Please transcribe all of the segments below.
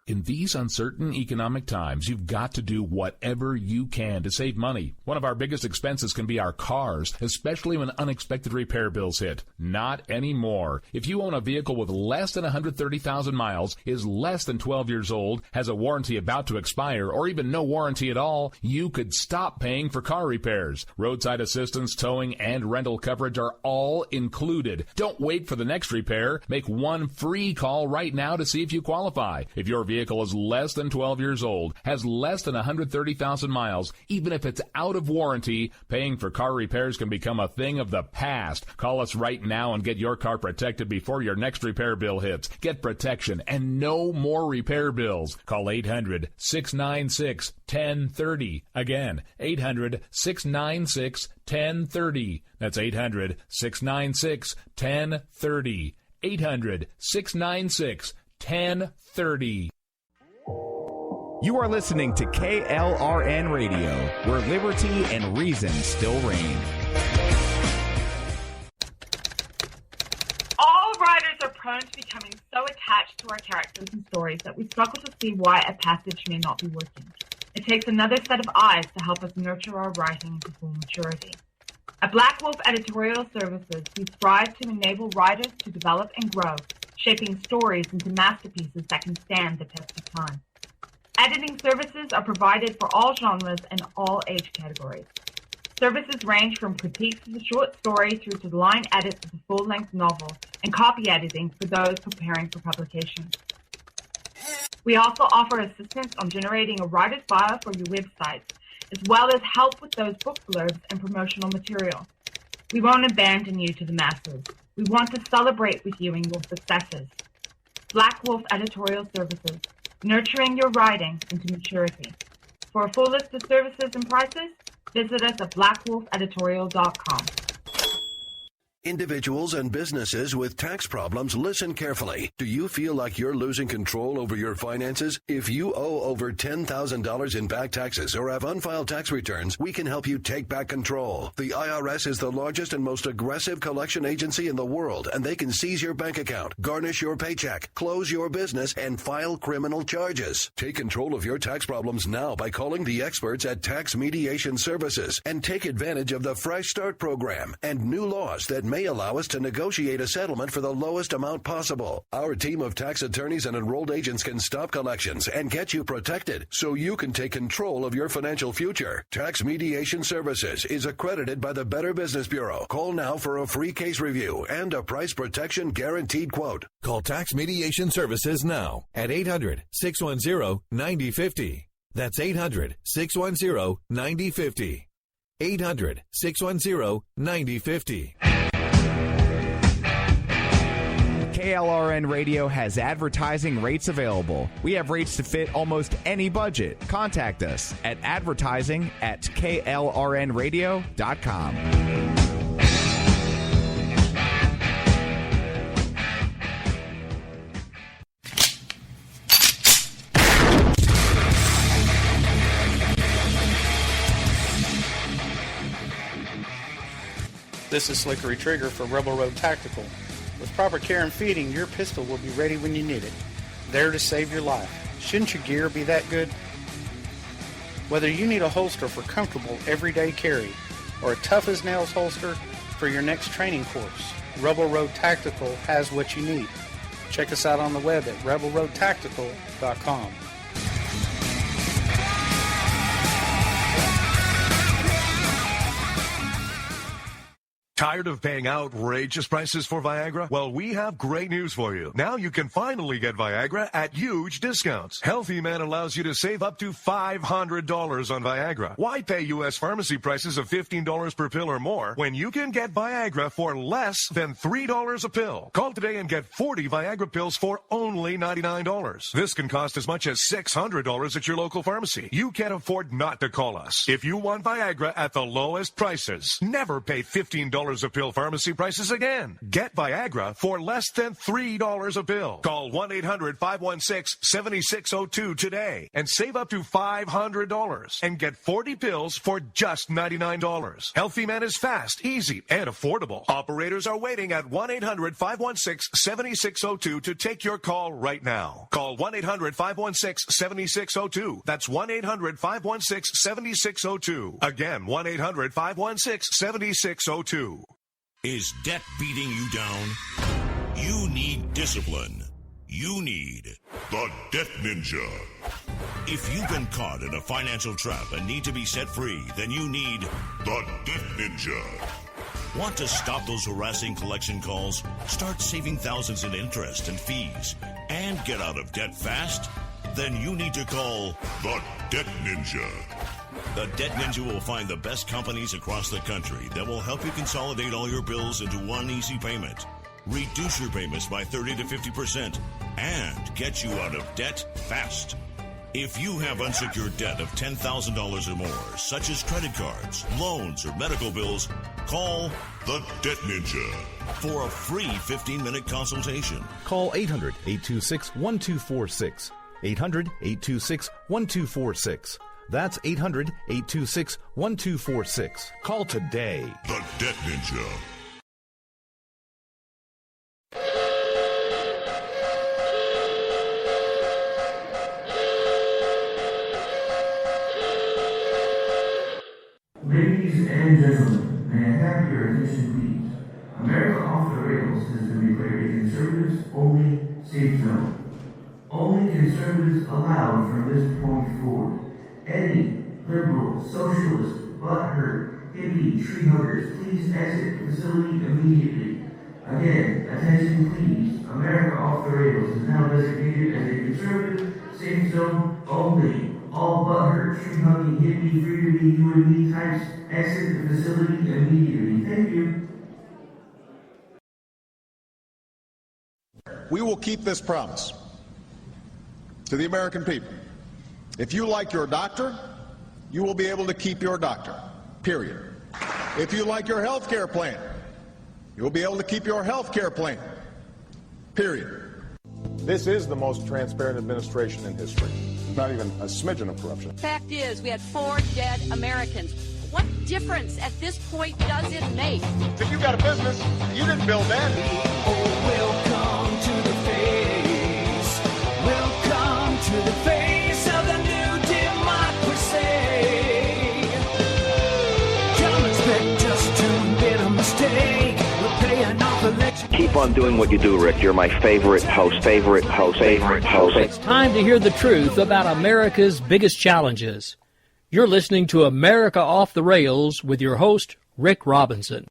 In these uncertain economic times, you've got to do whatever you can to save money. One of our biggest expenses can be our cars, especially when unexpected repair bills hit. Not anymore. If you own a vehicle with less than 130,000 miles, is less than 12 years old, has a warranty about to expire, or even no warranty at all, you could stop paying for car repairs. Roadside assistance, towing, and rental coverage are all included. Don't wait for the next repair. Make one free call right now to see if you qualify. If your vehicle is less than 12 years old, has less than 130,000 miles, even if it's out of warranty, paying for car repairs can become a thing of the past. Call us right now and get your car protected before your next repair bill hits. Get protection and no more repair bills. Call 800-696-1030. Again, 800-696-1030. That's 800-696-1030. 800-696-1030. You are listening to KLRN Radio, where liberty and reason still reign. All writers are prone to becoming so attached to our characters and stories that we struggle to see why a passage may not be working. It takes another set of eyes to help us nurture our writing into full maturity. At Black Wolf Editorial Services, we strive to enable writers to develop and grow, shaping stories into masterpieces that can stand the test of time. Editing services are provided for all genres and all age categories. Services range from critiques of the short story through to line edits of the full-length novel and copy editing for those preparing for publication. We also offer assistance on generating a writer's bio for your websites, as well as help with those book blurbs and promotional material. We won't abandon you to the masses. We want to celebrate with you in your successes. Black Wolf Editorial Services, nurturing your writing into maturity. For a full list of services and prices, visit us at blackwolfeditorial.com. Individuals and businesses with tax problems, listen carefully. Do you feel like you're losing control over your finances? If you owe over $10,000 in back taxes or have unfiled tax returns, we can help you take back control. The IRS is the largest and most aggressive collection agency in the world, and they can seize your bank account, garnish your paycheck, close your business, and file criminal charges. Take control of your tax problems now by calling the experts at Tax Mediation Services and take advantage of the Fresh Start program and new laws that may allow us to negotiate a settlement for the lowest amount possible. Our team of tax attorneys and enrolled agents can stop collections and get you protected so you can take control of your financial future. Tax Mediation Services is accredited by the Better Business Bureau. Call now for a free case review and a price protection guaranteed quote. Call Tax Mediation Services now at 800-610-9050. That's 800-610-9050. 800-610-9050. KLRN Radio has advertising rates available. We have rates to fit almost any budget. Contact us at advertising@klrnradio.com. This is Slickery Trigger for Rebel Road Tactical. With proper care and feeding, your pistol will be ready when you need it, there to save your life. Shouldn't your gear be that good? Whether you need a holster for comfortable everyday carry or a tough-as-nails holster for your next training course, Rebel Road Tactical has what you need. Check us out on the web at rebelroadtactical.com. Tired of paying outrageous prices for Viagra? Well, we have great news for you. Now you can finally get Viagra at huge discounts. Healthy Man allows you to save up to $500 on Viagra. Why pay U.S. pharmacy prices of $15 per pill or more when you can get Viagra for less than $3 a pill? Call today and get 40 Viagra pills for only $99. This can cost as much as $600 at your local pharmacy. You can't afford not to call us. If you want Viagra at the lowest prices, never pay $15 $3 a pill pharmacy prices again. Get Viagra for less than $3 a pill. Call 1-800-516-7602 today and save up to $500 and get 40 pills for just $99. Healthy Man is fast, easy, and affordable. Operators are waiting at 1-800-516-7602 to take your call right now. Call 1-800-516-7602. That's 1-800-516-7602. Again, 1-800-516-7602. Is debt beating you down? You need discipline. You need the Debt Ninja. If you've been caught in a financial trap and need to be set free, then you need the Debt Ninja. Want to stop those harassing collection calls? Start saving thousands in interest and fees and get out of debt fast? Then you need to call the Debt Ninja. The Debt Ninja will find the best companies across the country that will help you consolidate all your bills into one easy payment, reduce your payments by 30 to 50%, and get you out of debt fast. If you have unsecured debt of $10,000 or more, such as credit cards, loans, or medical bills, call the Debt Ninja for a free 15-minute consultation. Call 800-826-1246. 800-826-1246. That's 800-826-1246. Call today. The Debt Ninja. Ladies and gentlemen, may I have your attention please? America Off the Rails has been declared a conservatives-only safe zone. Only conservatives allowed from this point forward. Any liberal, socialist, butthurt, hippie, tree huggers, please exit the facility immediately. Again, attention please. America Off the Rails is now designated as a conservative safe zone only. All butthurt, tree hugging, hippie, free to be you and me types exit the facility immediately. Thank you. We will keep this promise to the American people. If you like your doctor, you will be able to keep your doctor, period. If you like your health care plan, you will be able to keep your health care plan, period. This is the most transparent administration in history. Not even a smidgen of corruption. Fact is, we had 4 dead Americans. What difference at this point does it make? If you got a business, you didn't build that. Oh, welcome to the face. Welcome to the face of the new democracy. Come expect us to admit a mistake. We're paying off election. Keep on doing what you do, Rick. You're my favorite host. It's time to hear the truth about America's biggest challenges. You're listening to America Off the Rails with your host, Rick Robinson.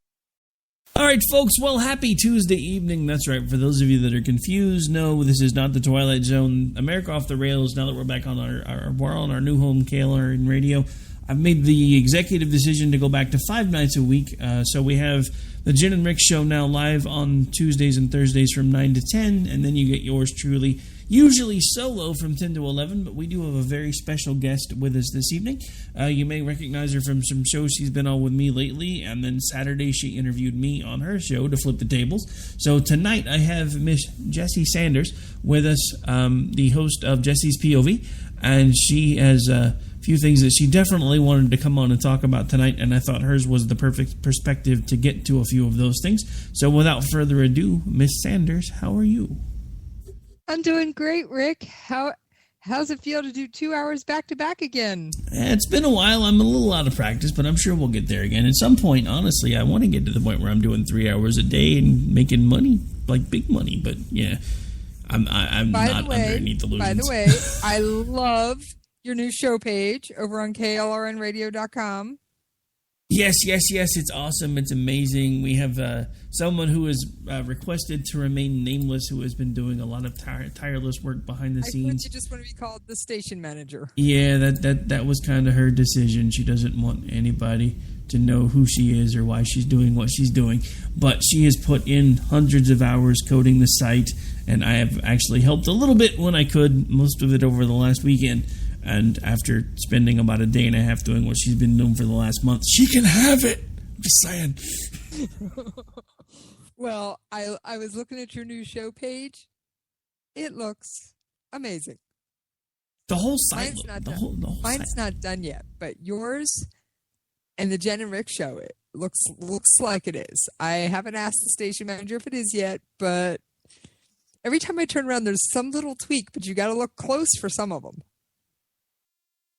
All right, folks, well, happy Tuesday evening. That's right. For those of you that are confused, no, this is not the Twilight Zone. America Off the Rails, now that we're back on our new home, KLRN Radio, I've made the executive decision to go back to 5 nights a week. So we have the Jen and Rick show now live on Tuesdays and Thursdays from 9 to 10, and then you get yours truly, usually solo from 10 to 11, but we do have a very special guest with us this evening. You may recognize her from some shows she's been on with me lately, and then Saturday she interviewed me on her show to flip the tables. So tonight I have Miss Jessie Sanders with us, the host of Jessie's POV, and she has a few things that she definitely wanted to come on and talk about tonight, and I thought hers was the perfect perspective to get to a few of those things. So without further ado, Miss Sanders, how are you? I'm doing great, Rick. How's it feel to do 2 hours back-to-back again? It's been a while. I'm a little out of practice, but I'm sure we'll get there again. At some point, honestly, I want to get to the point where I'm doing 3 hours a day and making money, like big money. But, yeah, I'm not underneath the illusions. By the way, I love your new show page over on klrnradio.com. Yes, it's awesome. It's amazing. We have someone who has requested to remain nameless, who has been doing a lot of tireless work behind the scenes. I thought you just want to be called the station manager. Yeah, that was kind of her decision. She doesn't want anybody to know who she is or why she's doing what she's doing. But she has put in hundreds of hours coding the site, and I have actually helped a little bit when I could, most of it over the last weekend. And after spending about a day and a half doing what she's been doing for the last month, she can have it. Just saying. Well, I was looking at your new show page. It looks amazing. The whole site. Mine's not the done. whole Mine's site. not done yet, but yours and the Jen and Rick show, it looks like it is. I haven't asked the station manager if it is yet, but every time I turn around, there's some little tweak, but you got to look close for some of them.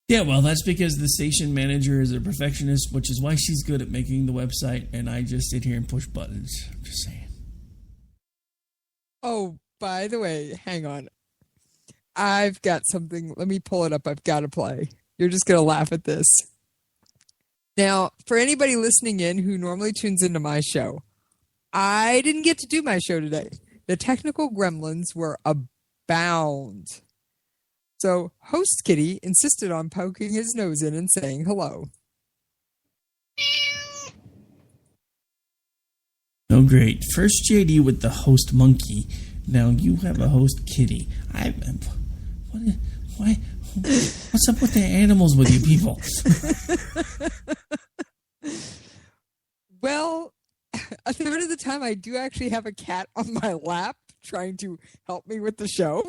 Yeah, well, that's because the station manager is a perfectionist, which is why she's good at making the website, and I just sit here and push buttons. I'm just saying. Oh, by the way, hang on. I've got something. Let me pull it up. I've got to play. You're just going to laugh at this. Now, for anybody listening in who normally tunes into my show, I didn't get to do my show today. The technical gremlins were abound. So, host Kitty insisted on poking his nose in and saying hello. Oh, great. First JD with the host monkey. Now you have a host kitty. Why? What's up with the animals with you people? Well, a third of the time I do actually have a cat on my lap trying to help me with the show.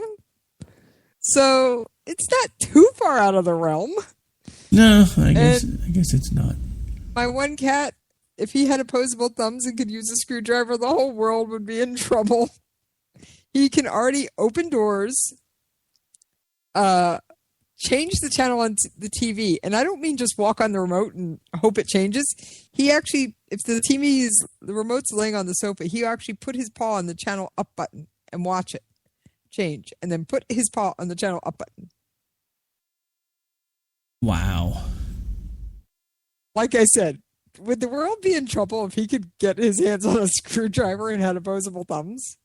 So it's not too far out of the realm. No, I guess it's not. My one cat, if he had opposable thumbs and could use a screwdriver, the whole world would be in trouble. He can already open doors, change the channel on the TV, and I don't mean just walk on the remote and hope it changes. He actually, if the remote's laying on the sofa, he actually put his paw on the channel up button and watch it change, and then put his paw on the channel up button. Wow. Like I said, would the world be in trouble if he could get his hands on a screwdriver and had opposable thumbs?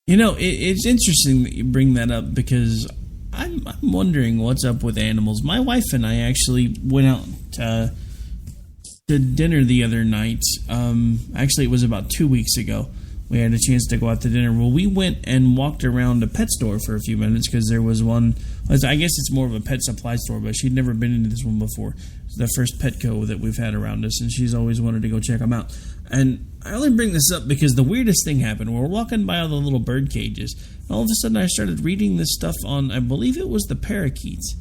You know, it's interesting that you bring that up because I'm wondering what's up with animals. My wife and I actually went out to dinner the other night. Actually, it was about 2 weeks ago. We had a chance to go out to dinner. Well, we went and walked around a pet store for a few minutes because there was one. I guess it's more of a pet supply store, but she'd never been into this one before. It's the first Petco that we've had around us, and she's always wanted to go check them out. And I only bring this up because the weirdest thing happened. We're walking by all the little bird cages, and all of a sudden I started reading this stuff on, I believe it was the parakeets.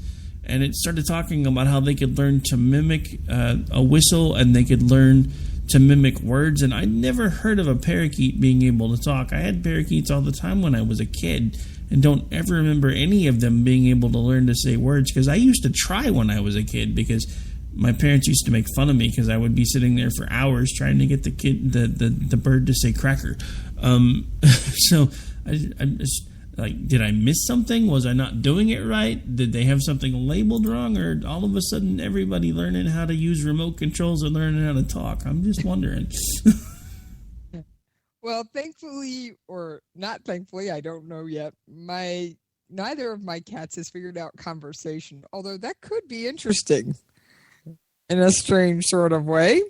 And it started talking about how they could learn to mimic a whistle, and they could learn to mimic words. And I'd never heard of a parakeet being able to talk. I had parakeets all the time when I was a kid, and don't ever remember any of them being able to learn to say words, because I used to try when I was a kid, because my parents used to make fun of me because I would be sitting there for hours trying to get the bird to say cracker. So I'm just like, did I miss something? Was I not doing it right? Did they have something labeled wrong? Or all of a sudden everybody learning how to use remote controls and learning how to talk? I'm just wondering. Well, thankfully, or not thankfully, I don't know yet. Neither of my cats has figured out conversation, although that could be interesting in a strange sort of way.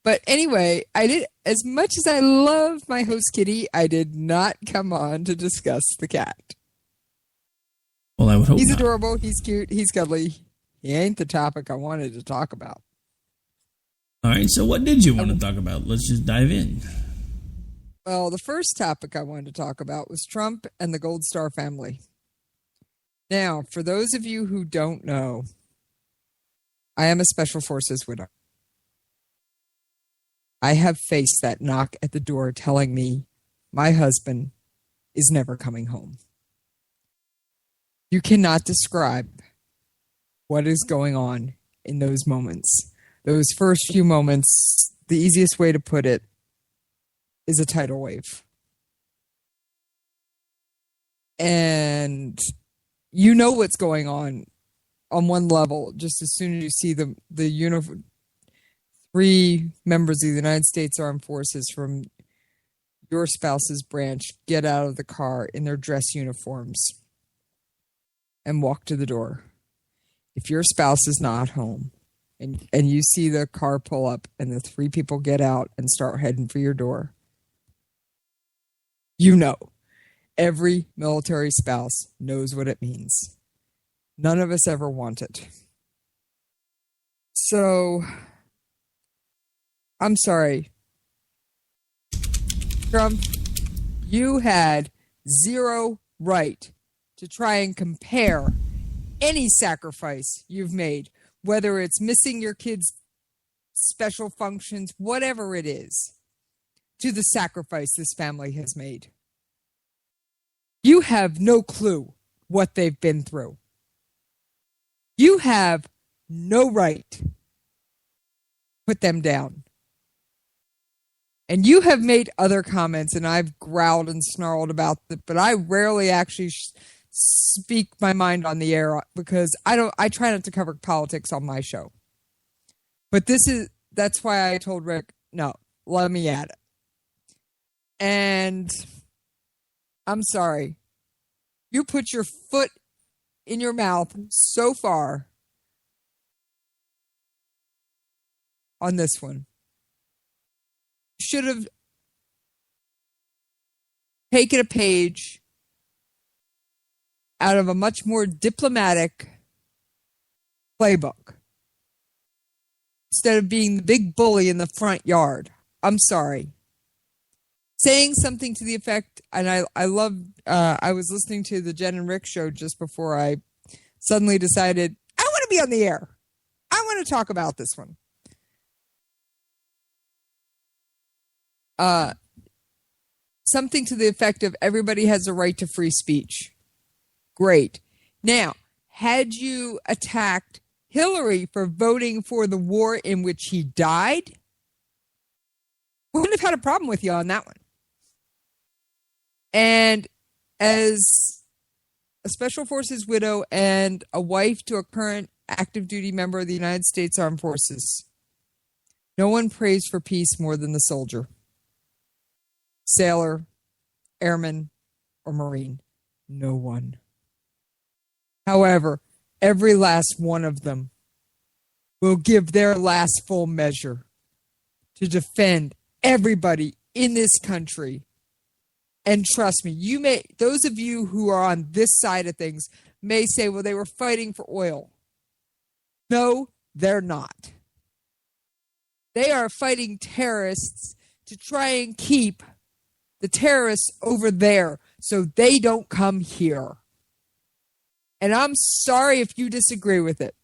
But anyway, I did, as much as I love my host kitty, I did not come on to discuss the cat. Well, I would hope he's not. Adorable, he's cute, he's cuddly. He ain't the topic I wanted to talk about. All right, so what did you want to talk about? Let's just dive in. Well, the first topic I wanted to talk about was Trump and the Gold Star family. Now, for those of you who don't know, I am a Special Forces widow. I have faced that knock at the door telling me my husband is never coming home. You cannot describe what is going on in those moments. Those first few moments, the easiest way to put it is a tidal wave. And you know what's going on one level, just as soon as you see the uniform. 3 members of the United States Armed Forces from your spouse's branch get out of the car in their dress uniforms and walk to the door. If your spouse is not home and you see the car pull up and the 3 people get out and start heading for your door, you know, every military spouse knows what it means. None of us ever want it. So I'm sorry. Trump, you had zero right to try and compare any sacrifice you've made, whether it's missing your kids' special functions, whatever it is, to the sacrifice this family has made. You have no clue what they've been through. You have no right to put them down. And you have made other comments, and I've growled and snarled about it, but I rarely actually speak my mind on the air because I try not to cover politics on my show. But that's why I told Rick, no, let me at it. And I'm sorry. You put your foot in your mouth so far on this one. Should have taken a page out of a much more diplomatic playbook instead of being the big bully in the front yard. I'm sorry. Saying something to the effect, and I was listening to the Jen and Rick show just before I suddenly decided I want to be on the air. I want to talk about this one. Something to the effect of everybody has a right to free speech. Great. Now, had you attacked Hillary for voting for the war in which he died, we wouldn't have had a problem with you on that one. And as a Special Forces widow and a wife to a current active duty member of the United States Armed Forces, no one prays for peace more than the soldier, sailor, airman, or Marine. No one. However, every last one of them will give their last full measure to defend everybody in this country. And trust me, those of you who are on this side of things may say, well, they were fighting for oil. No, they're not. They are fighting terrorists to try and keep the terrorists over there so they don't come here. And I'm sorry if you disagree with it.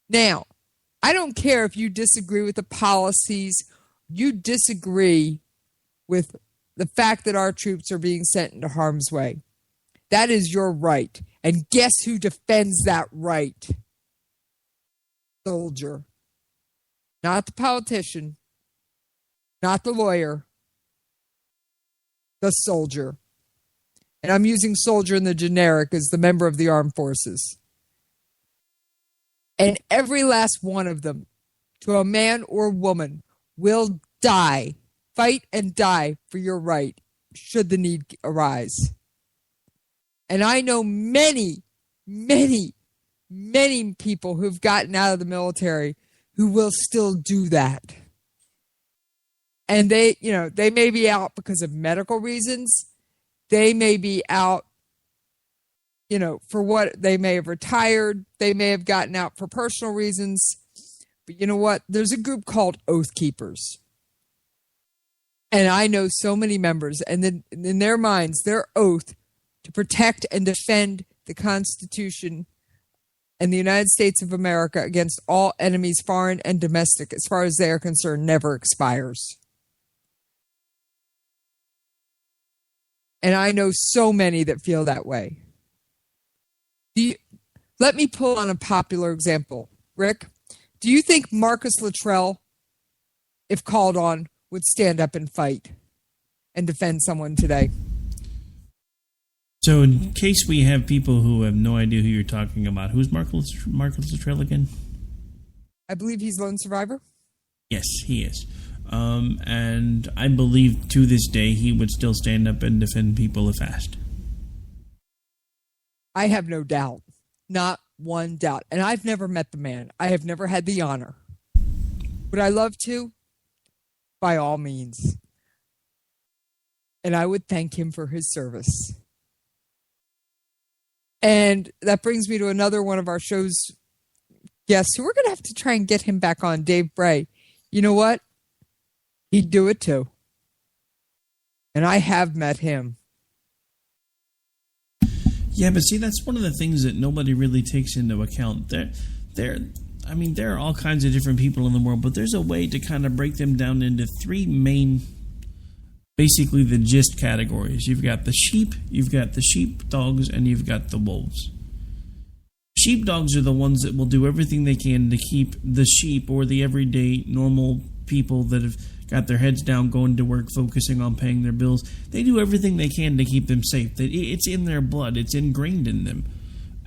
Now, I don't care if you disagree with the policies, you disagree with the fact that our troops are being sent into harm's way. That is your right. And guess who defends that right? Soldier. Not the politician. Not the lawyer. The soldier. And I'm using soldier in the generic as the member of the armed forces. And every last one of them, to a man or woman, will die, fight and die for your right, should the need arise. And I know many, many, many people who've gotten out of the military who will still do that. And they may be out because of medical reasons. They may be out, for what they may have retired. They may have gotten out for personal reasons. But you know what? There's a group called Oath Keepers. And I know so many members, and then in their minds, their oath to protect and defend the Constitution and the United States of America against all enemies, foreign and domestic, as far as they are concerned, never expires. And I know so many that feel that way. Let me pull on a popular example. Rick, do you think Marcus Luttrell, if called on, would stand up and fight and defend someone today? So in case we have people who have no idea who you're talking about, who's Marcus Luttrell again? I believe he's lone survivor. Yes, he is. And I believe to this day he would still stand up and defend people if asked. I have no doubt. Not one doubt. And I've never met the man. I have never had the honor. Would I love to? By all means. And I would thank him for his service. And that brings me to another one of our show's guests who we're going to have to try and get him back on, Dave Bray. You know what? he'd do it too. And I have met him. Yeah, but see, that's one of the things that nobody really takes into account. There are all kinds of different people in the world, but there's a way to kind of break them down into three main, basically the gist categories. You've got the sheep, you've got the sheepdogs, and you've got the wolves. Sheepdogs are the ones that will do everything they can to keep the sheep, or the everyday normal people that have got their heads down, going to work, focusing on paying their bills. They do everything they can to keep them safe. It's in their blood. It's ingrained in them.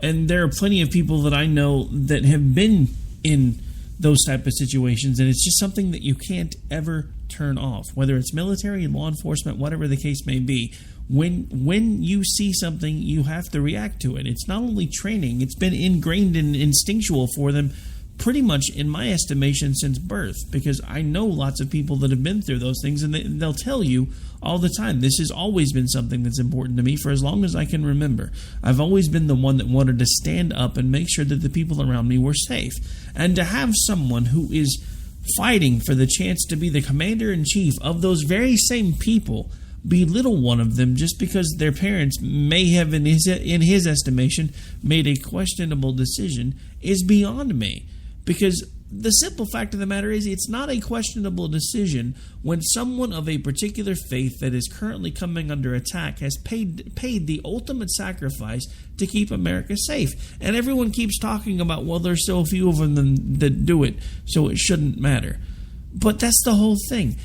And there are plenty of people that I know that have been in those type of situations, and it's just something that you can't ever turn off, whether it's military, law enforcement, whatever the case may be. When you see something, you have to react to it. It's not only training, it's been ingrained and instinctual for them pretty much, in my estimation, since birth, because I know lots of people that have been through those things, and they'll tell you all the time, this has always been something that's important to me for as long as I can remember. I've always been the one that wanted to stand up and make sure that the people around me were safe. And to have someone who is fighting for the chance to be the commander-in-chief of those very same people belittle one of them just because their parents may have, in his estimation, made a questionable decision is beyond me. Because the simple fact of the matter is, it's not a questionable decision when someone of a particular faith that is currently coming under attack has paid the ultimate sacrifice to keep America safe. And everyone keeps talking about, well, there's so few of them that do it, so it shouldn't matter. But that's the whole thing.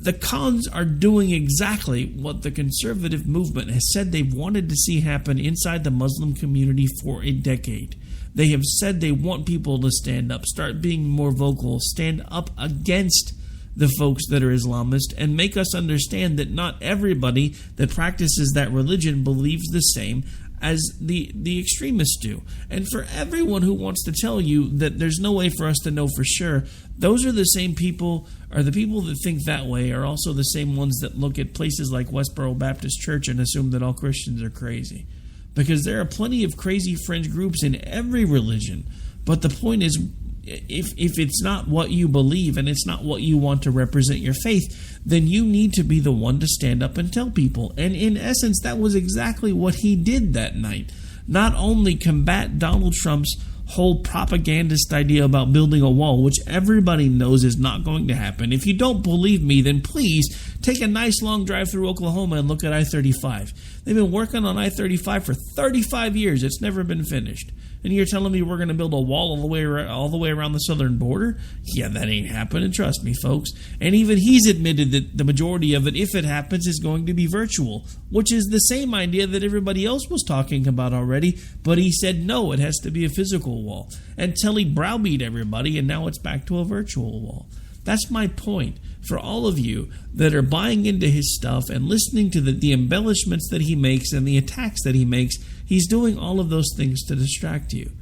The cons are doing exactly what the conservative movement has said they've wanted to see happen inside the Muslim community for a decade. They have said they want people to stand up, start being more vocal, stand up against the folks that are Islamist, and make us understand that not everybody that practices that religion believes the same as the extremists do. And for everyone who wants to tell you that there's no way for us to know for sure, those are the same people, or the people that think that way are also the same ones that look at places like Westboro Baptist Church and assume that all Christians are crazy. Because there are plenty of crazy fringe groups in every religion. But the point is, if it's not what you believe and it's not what you want to represent your faith, then you need to be the one to stand up and tell people. And in essence, that was exactly what he did that night. Not only combat Donald Trump's whole propagandist idea about building a wall, which everybody knows is not going to happen. If you don't believe me, then please take a nice long drive through Oklahoma and look at I-35. They've been working on I-35 for 35 years. It's never been finished. And you're telling me we're going to build a wall all the way around the southern border? Yeah, that ain't happening. Trust me, folks. And even he's admitted that the majority of it, if it happens, is going to be virtual, which is the same idea that everybody else was talking about already. But he said, no, it has to be a physical wall. Until he browbeat everybody, and now it's back to a virtual wall. That's my point. For all of you that are buying into his stuff and listening to the embellishments that he makes and the attacks that he makes, he's doing all of those things to distract you.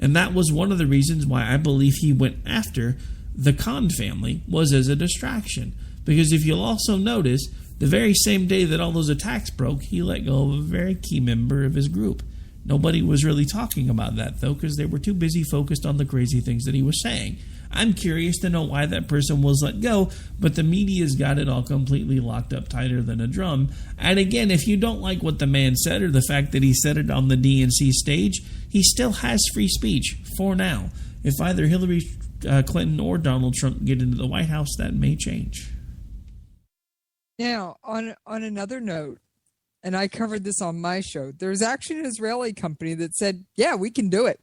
And that was one of the reasons why I believe he went after the Khan family, was as a distraction. Because if you'll also notice, the very same day that all those attacks broke, he let go of a very key member of his group. Nobody was really talking about that, though, because they were too busy focused on the crazy things that he was saying. I'm curious to know why that person was let go, but the media's got it all completely locked up tighter than a drum. And again, if you don't like what the man said, or the fact that he said it on the DNC stage, he still has free speech for now. If either Hillary Clinton or Donald Trump get into the White House, that may change. Now, on another note, and I covered this on my show, there's actually an Israeli company that said, yeah, we can do it.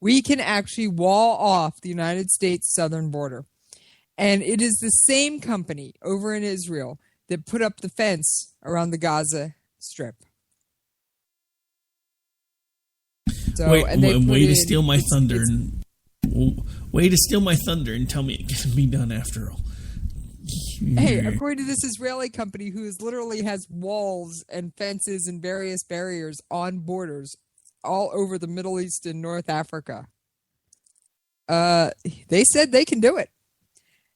We can actually wall off the United States southern border. And it is the same company over in Israel that put up the fence around the Gaza Strip. So, way to steal my thunder and tell me it can be done after all. Hey, according to this Israeli company who literally has walls and fences and various barriers on borders all over the Middle East and North Africa, they said they can do it.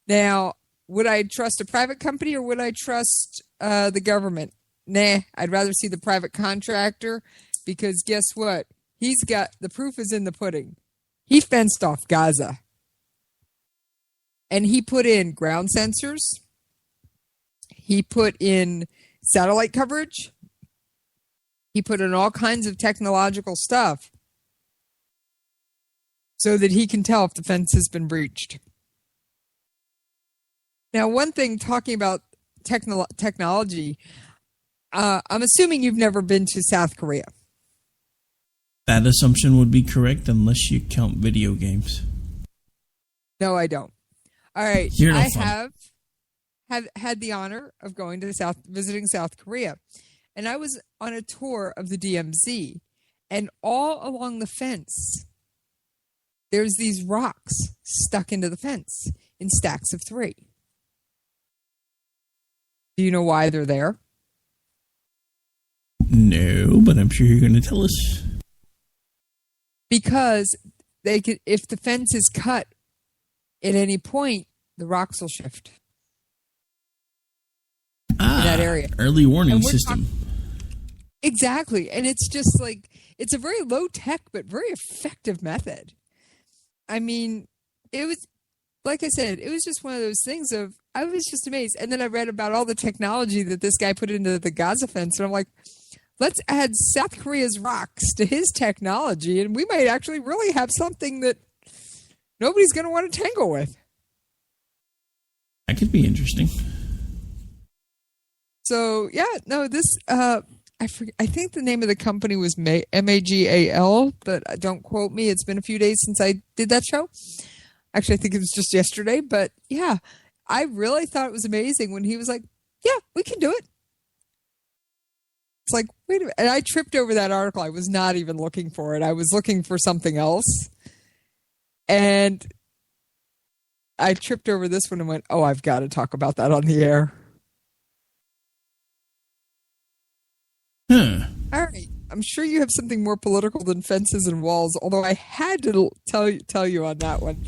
Now, would I trust a private company or would I trust the government? Nah, I'd rather see the private contractor, because guess what? He's got, the proof is in the pudding. He fenced off Gaza. And he put in ground sensors. He put in satellite coverage. He put in all kinds of technological stuff so that he can tell if the fence has been breached. Now, one thing, talking about technology, I'm assuming you've never been to South Korea. That assumption would be correct unless you count video games. No, I don't. All right. You're no I fun. have had the honor of going to visiting South Korea. And I was on a tour of the DMZ. And all along the fence, there's these rocks stuck into the fence in stacks of 3. Do you know why they're there? No, but I'm sure you're going to tell us. Because they could, if the fence is cut at any point, the rocks will shift in that area. Early warning system. Exactly. And it's just like, it's a very low tech, but very effective method. I mean, it was, like I said, it was just one of those things of, I was just amazed. And then I read about all the technology that this guy put into the Gaza fence. And I'm like, let's add South Korea's rocks to his technology. And we might actually really have something that nobody's going to want to tangle with. That could be interesting. So, yeah, no, this, I think the name of the company was MAGAL, but don't quote me. It's been a few days since I did that show. Actually, I think it was just yesterday, but yeah, I really thought it was amazing when he was like, yeah, we can do it. It's like, wait a minute. And I tripped over that article. I was not even looking for it. I was looking for something else. And I tripped over this one and went, oh, I've got to talk about that on the air. Huh. All right. I'm sure you have something more political than fences and walls, although I had to tell you on that one,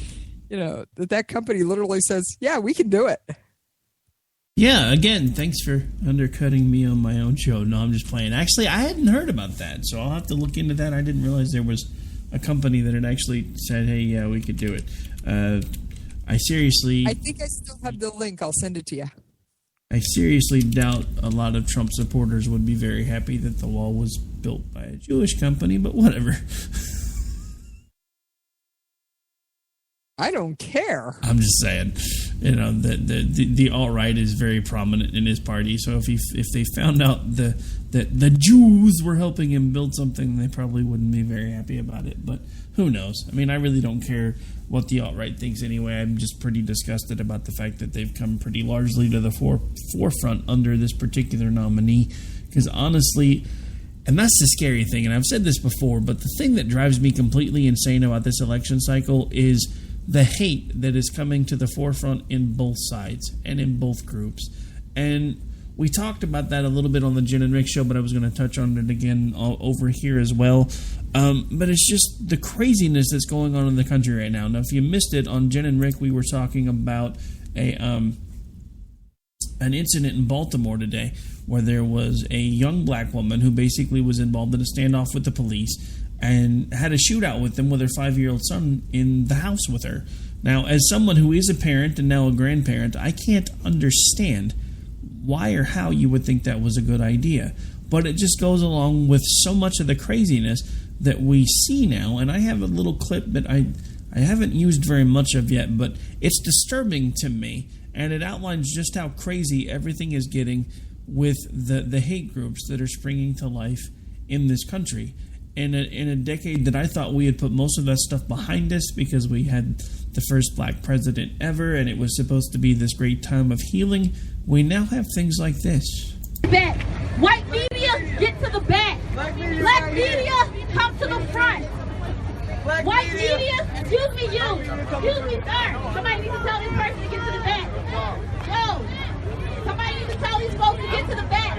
you know, that company literally says, yeah, we can do it. Yeah, again, thanks for undercutting me on my own show. No, I'm just playing. Actually, I hadn't heard about that, so I'll have to look into that. I didn't realize there was a company that had actually said, hey, yeah, we could do it. I think I still have the link. I'll send it to you. I seriously doubt a lot of Trump supporters would be very happy that the wall was built by a Jewish company, but whatever. I don't care. I'm just saying, you know, the alt-right is very prominent in his party. So if they found out that the Jews were helping him build something, they probably wouldn't be very happy about it. But who knows? I mean, I really don't care what the alt-right thinks anyway. I'm just pretty disgusted about the fact that they've come pretty largely to the forefront under this particular nominee. Because honestly, and that's the scary thing, and I've said this before, but the thing that drives me completely insane about this election cycle is the hate that is coming to the forefront in both sides and in both groups. And we talked about that a little bit on the Jen and Rick show, but I was going to touch on it again over here as well. But it's just the craziness that's going on in the country right now. Now, if you missed it, on Jen and Rick, we were talking about an incident in Baltimore today where there was a young black woman who basically was involved in a standoff with the police and had a shootout with them with her 5-year-old son in the house with her. Now, as someone who is a parent and now a grandparent, I can't understand why or how you would think that was a good idea. But it just goes along with so much of the craziness that we see now. And I have a little clip that I haven't used very much of yet, but it's disturbing to me. And it outlines just how crazy everything is getting with the hate groups that are springing to life in this country. In a decade that I thought we had put most of that stuff behind us because we had the first black president ever and it was supposed to be this great time of healing, we now have things like this. Back. White media, get to the back. Black media, come to the front. White media, excuse me, you. Excuse me, sir. Somebody needs to tell this person to get to the back. Yo, somebody needs to tell these folks to get to the back.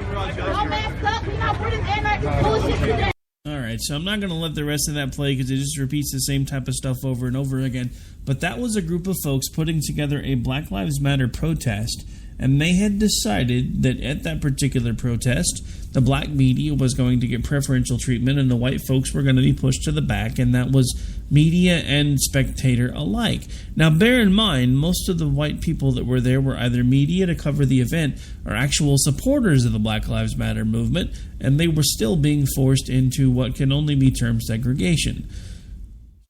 All masked up, we not British anarchist bullshit today. All right, so I'm not going to let the rest of that play because it just repeats the same type of stuff over and over again. But that was a group of folks putting together a Black Lives Matter protest and they had decided that at that particular protest, the black media was going to get preferential treatment and the white folks were going to be pushed to the back, and that was media and spectator alike. Now, bear in mind, most of the white people that were there were either media to cover the event or actual supporters of the Black Lives Matter movement, and they were still being forced into what can only be termed segregation.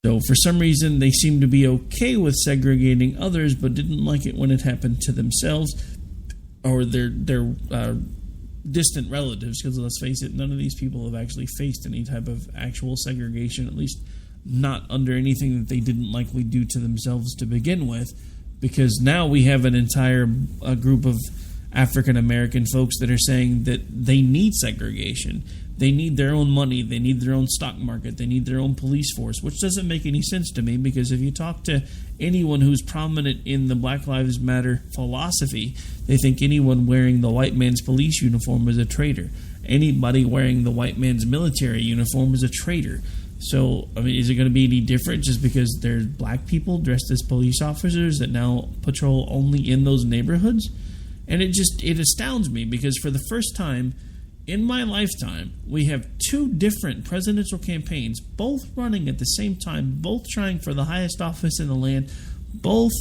So for some reason, they seemed to be okay with segregating others, but didn't like it when it happened to themselves or their distant relatives, because let's face it, none of these people have actually faced any type of actual segregation, at least not under anything that they didn't likely do to themselves to begin with, because now we have an entire group of African American folks that are saying that they need segregation. They need their own money. They need their own stock market. They need their own police force, which doesn't make any sense to me, because if you talk to anyone who's prominent in the Black Lives Matter philosophy, they think anyone wearing the white man's police uniform is a traitor. Anybody wearing the white man's military uniform is a traitor. So, I mean, is it going to be any different just because there's black people dressed as police officers that now patrol only in those neighborhoods? And it astounds me, because for the first time in my lifetime, we have two different presidential campaigns, both running at the same time, both trying for the highest office in the land, both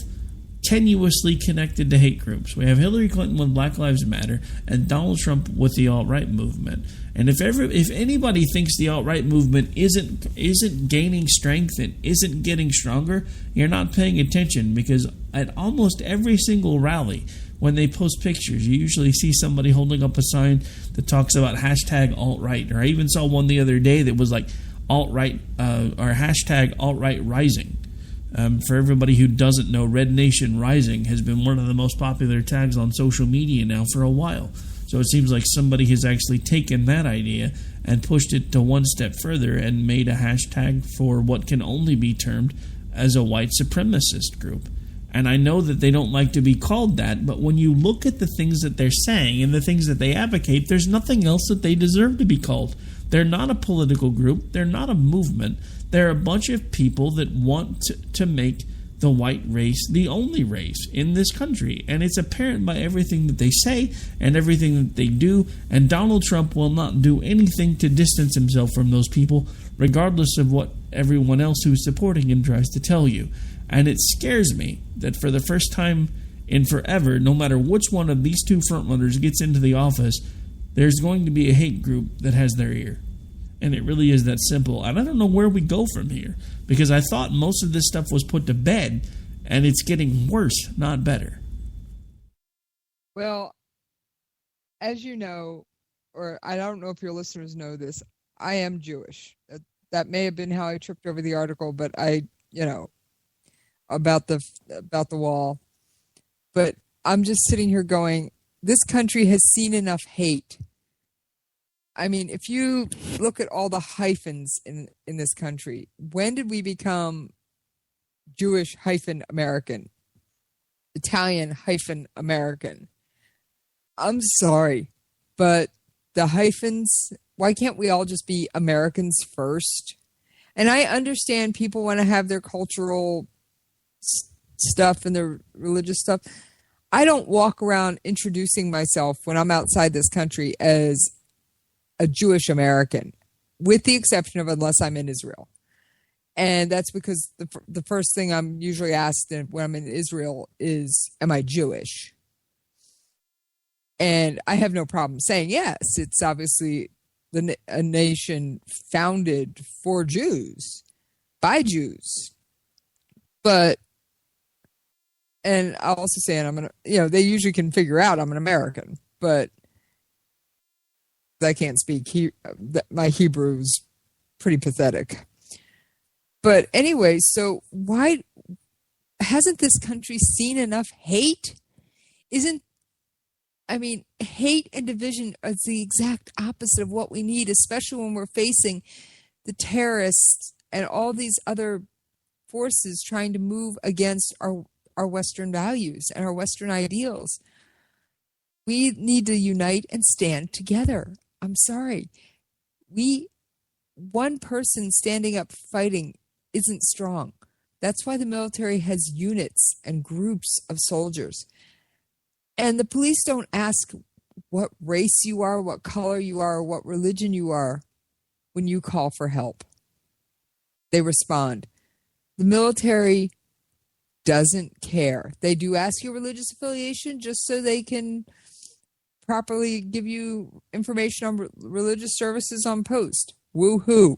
tenuously connected to hate groups. We have Hillary Clinton with Black Lives Matter and Donald Trump with the alt-right movement. And if anybody thinks the alt-right movement isn't gaining strength and isn't getting stronger, you're not paying attention, because at almost every single rally, when they post pictures, you usually see somebody holding up a sign that talks about hashtag alt-right. Or I even saw one the other day that was like alt-right or hashtag alt-right rising. For everybody who doesn't know, Red Nation Rising has been one of the most popular tags on social media now for a while. So it seems like somebody has actually taken that idea and pushed it to one step further and made a hashtag for what can only be termed as a white supremacist group. And I know that they don't like to be called that, but when you look at the things that they're saying and the things that they advocate, there's nothing else that they deserve to be called. They're not a political group. They're not a movement. They're a bunch of people that want to make the white race the only race in this country. And it's apparent by everything that they say and everything that they do. And Donald Trump will not do anything to distance himself from those people, regardless of what everyone else who's supporting him tries to tell you. And it scares me that for the first time in forever, no matter which one of these two frontrunners gets into the office, there's going to be a hate group that has their ear. And it really is that simple. And I don't know where we go from here, because I thought most of this stuff was put to bed, and it's getting worse, not better. Well, as you know, or I don't know if your listeners know this, I am Jewish. That may have been how I tripped over the article, but about the wall. But I'm just sitting here going, this country has seen enough hate. I mean, if you look at all the hyphens in this country, when did we become Jewish-American, Italian-American? I'm sorry, but the hyphens, why can't we all just be Americans first? And I understand people want to have their cultural stuff and their religious stuff. I don't walk around introducing myself when I'm outside this country as a Jewish American, with the exception of unless I'm in Israel. And that's because the first thing I'm usually asked when I'm in Israel is, am I Jewish? And I have no problem saying yes. It's obviously a nation founded for Jews, by Jews. But, and I'll also say, and they usually can figure out I'm an American, but I can't speak. My Hebrew is pretty pathetic. But anyway, so why hasn't this country seen enough hate? Hate and division is the exact opposite of what we need, especially when we're facing the terrorists and all these other forces trying to move against our Western values and our Western ideals. We need to unite and stand together. I'm sorry. One person standing up fighting isn't strong. That's why the military has units and groups of soldiers. And the police don't ask what race you are, what color you are, or what religion you are when you call for help. They respond. The military doesn't care. They do ask your religious affiliation just so they can properly give you information on religious services on post. Woo-hoo.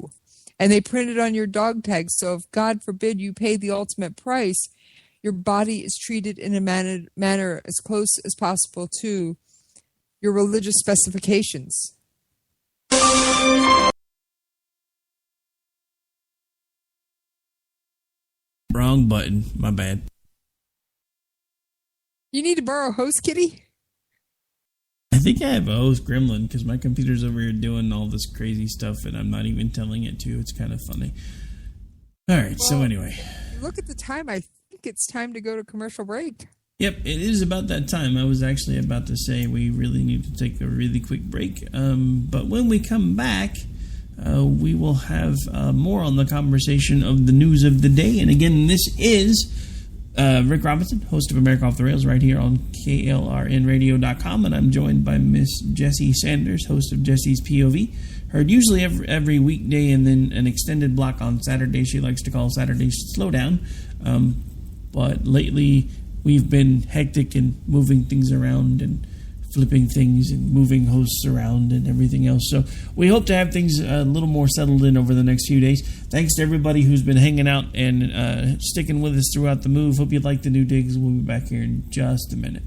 And they print it on your dog tag, so if, God forbid, you pay the ultimate price, your body is treated in a manner as close as possible to your religious specifications. Wrong button. My bad. You need to borrow a host, Kitty? I think I have a host gremlin because my computer's over here doing all this crazy stuff and I'm not even telling it to. It's kind of funny. All right, so anyway. Look at the time. I think it's time to go to commercial break. Yep, it is about that time. I was actually about to say we really need to take a really quick break. But when we come back, we will have more on the conversation of the news of the day. And again, this is Rick Robinson, host of America Off the Rails, right here on KLRNradio.com. And I'm joined by Miss Jessie Sanders, host of Jessie's POV. Heard usually every weekday and then an extended block on Saturday. She likes to call Saturday Slowdown. But lately, we've been hectic and moving things around and flipping things and moving hosts around and everything else. So we hope to have things a little more settled in over the next few days. Thanks to everybody who's been hanging out and sticking with us throughout the move. Hope you like the new digs. We'll be back here in just a minute.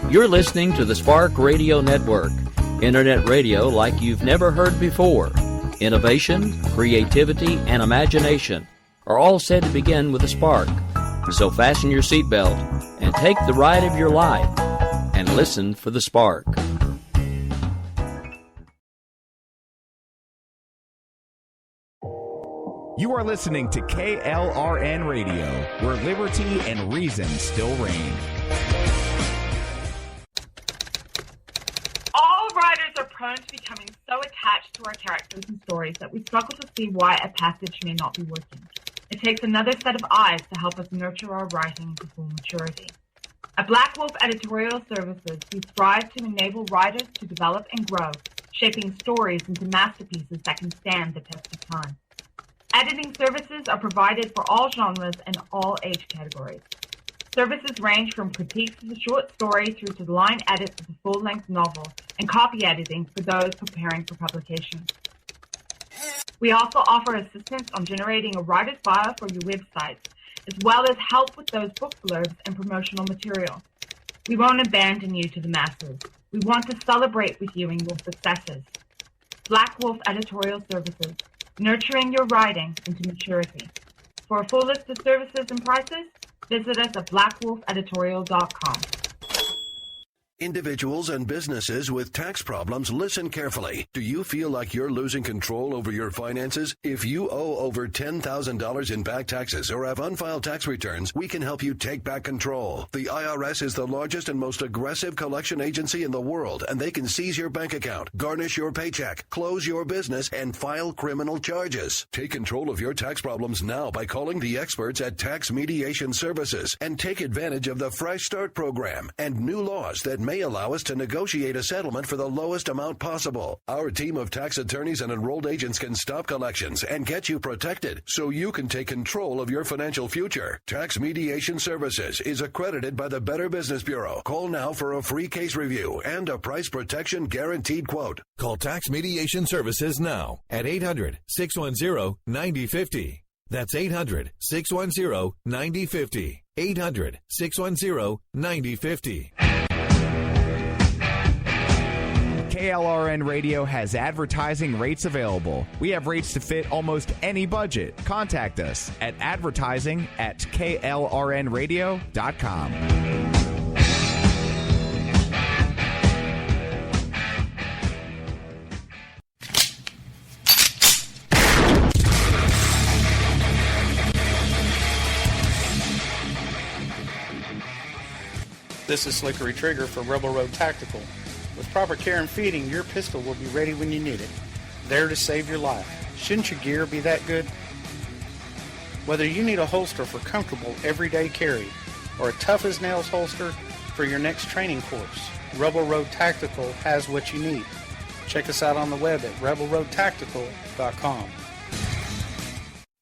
You're listening to the Spark Radio Network, internet radio like you've never heard before. Innovation, creativity, and imagination are all said to begin with a spark. So fasten your seatbelt and take the ride of your life and listen for the spark. You are listening to KLRN Radio, where liberty and reason still reign. Writers are prone to becoming so attached to our characters and stories that we struggle to see why a passage may not be working. It takes another set of eyes to help us nurture our writing to full maturity. At Black Wolf Editorial Services, we strive to enable writers to develop and grow, shaping stories into masterpieces that can stand the test of time. Editing services are provided for all genres and all age categories. Services range from critiques of the short story through to the line edits of the full-length novel and copy editing for those preparing for publication. We also offer assistance on generating a writer's bio for your websites, as well as help with those book blurbs and promotional material. We won't abandon you to the masses. We want to celebrate with you in your successes. Black Wolf Editorial Services, nurturing your writing into maturity. For a full list of services and prices, visit us at blackwolfeditorial.com. Individuals and businesses with tax problems, listen carefully. Do you feel like you're losing control over your finances? If you owe over $10,000 in back taxes or have unfiled tax returns, we can help you take back control. The IRS is the largest and most aggressive collection agency in the world, and they can seize your bank account, garnish your paycheck, close your business, and file criminal charges. Take control of your tax problems now by calling the experts at Tax Mediation Services and take advantage of the Fresh Start program and new laws that may allow us to negotiate a settlement for the lowest amount possible. Our team of tax attorneys and enrolled agents can stop collections and get you protected so you can take control of your financial future. Tax Mediation Services is accredited by the Better Business Bureau. Call now for a free case review and a price protection guaranteed quote. Call Tax Mediation Services now at 800-610-9050. That's 800-610-9050. 800-610-9050. KLRN Radio has advertising rates available. We have rates to fit almost any budget. Contact us at advertising@klrnradio.com. This is Slickery Trigger for Rebel Road Tactical. With proper care and feeding, your pistol will be ready when you need it, there to save your life. Shouldn't your gear be that good? Whether you need a holster for comfortable everyday carry or a tough-as-nails holster for your next training course, Rebel Road Tactical has what you need. Check us out on the web at rebelroadtactical.com.